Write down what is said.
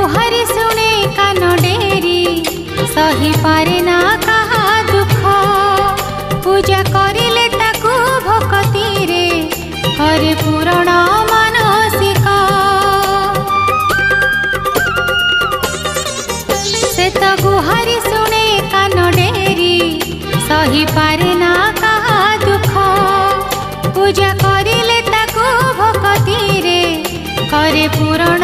गुहारी सुने कान डेरी सही पारे ना कहा दुख पूजा करिले ताकू भक्ति रे हरे पूरण मानसिक से तो गुहारी सुने कान डेरी सही पारे ना कहा दुख पूजा करिले ताकू भक्ति रे करे पूरण